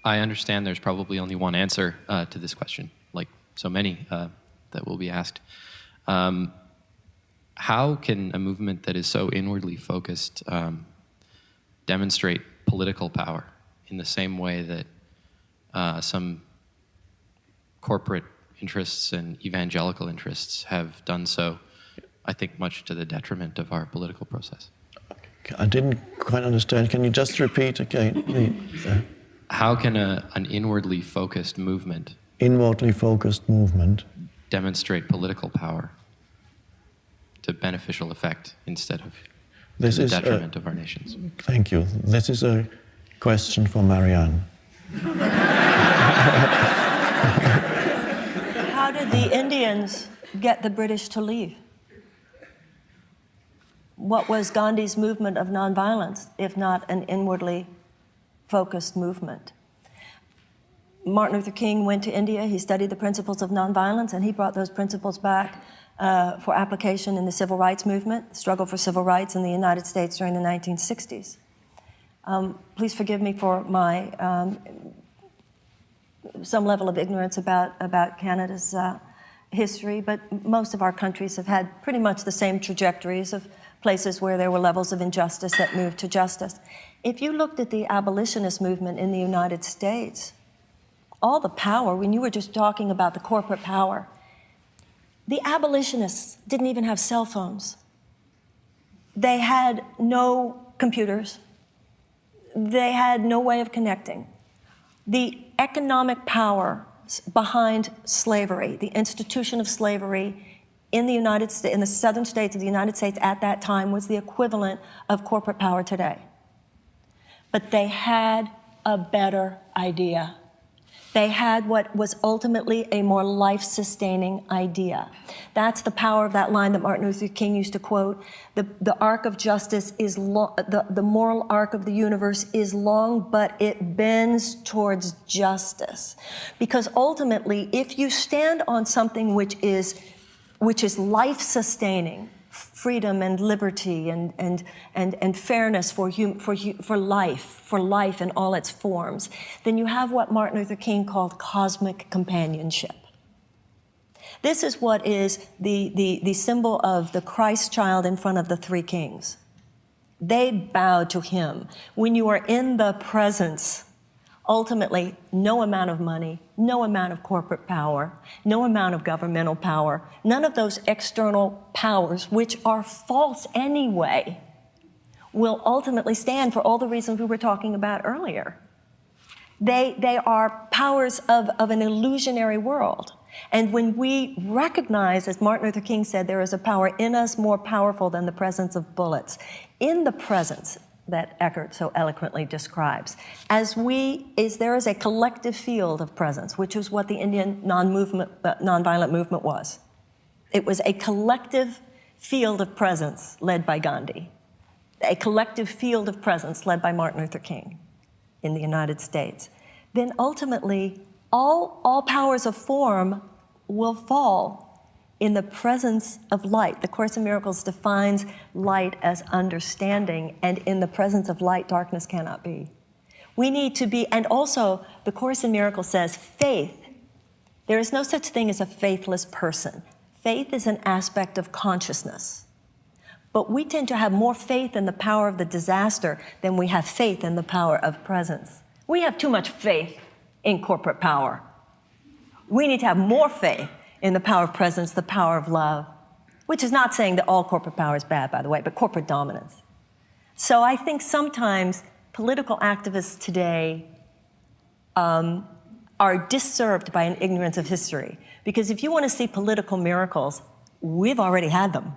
I understand there's probably only one answer to this question, like so many that will be asked. How can a movement that is so inwardly focused demonstrate political power in the same way that some corporate interests and evangelical interests have done so, I think, much to the detriment of our political process? I didn't quite understand. Can you just repeat again? How can an inwardly focused movement demonstrate political power to beneficial effect instead of to the detriment of our nations? Thank you. This is a question for Marianne. How did the Indians get the British to leave? What was Gandhi's movement of nonviolence, if not an inwardly focused movement? Martin Luther King went to India, he studied the principles of nonviolence, and he brought those principles back for application in the civil rights movement, the struggle for civil rights in the United States during the 1960s. Please forgive me for my some level of ignorance about Canada's history, but most of our countries have had pretty much the same trajectories of places where there were levels of injustice that moved to justice. If you looked at the abolitionist movement in the United States, all the power, when you were just talking about the corporate power, the abolitionists didn't even have cell phones. They had no computers. They had no way of connecting. The economic power behind slavery, the institution of slavery in the United States, in the southern states of the United States at that time, was the equivalent of corporate power today. But they had a better idea. They had what was ultimately a more life-sustaining idea. That's the power of that line that Martin Luther King used to quote. The arc of justice is long, the moral arc of the universe is long, but it bends towards justice. Because ultimately, if you stand on something which is life-sustaining, freedom and liberty and fairness for life in all its forms, then you have what Martin Luther King called cosmic companionship. This is what is the symbol of the Christ child in front of the three kings. They bow to him. When you are in the presence, ultimately, no amount of money, no amount of corporate power, no amount of governmental power, none of those external powers, which are false anyway, will ultimately stand for all the reasons we were talking about earlier. They are powers of an illusionary world. And when we recognize, as Martin Luther King said, there is a power in us more powerful than the presence of bullets. In the presence that Eckhart so eloquently describes, there is a collective field of presence, which is what the Indian nonviolent movement was. It was a collective field of presence led by Gandhi, a collective field of presence led by Martin Luther King in the United States. Then ultimately, all powers of form will fall in the presence of light. The Course in Miracles defines light as understanding, and in the presence of light, darkness cannot be. We need to be, and also the Course in Miracles says faith. There is no such thing as a faithless person. Faith is an aspect of consciousness. But we tend to have more faith in the power of the disaster than we have faith in the power of presence. We have too much faith in corporate power. We need to have more faith in the power of presence, the power of love, which is not saying that all corporate power is bad, by the way, but corporate dominance. So I think sometimes political activists today are disserved by an ignorance of history. Because if you want to see political miracles, we've already had them.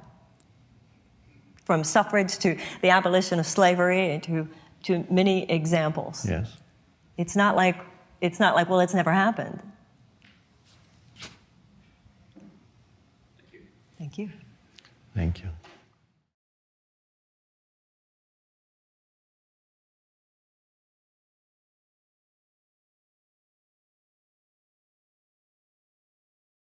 From suffrage to the abolition of slavery and to many examples. Yes. It's not like, well, it's never happened. Thank you. Thank you.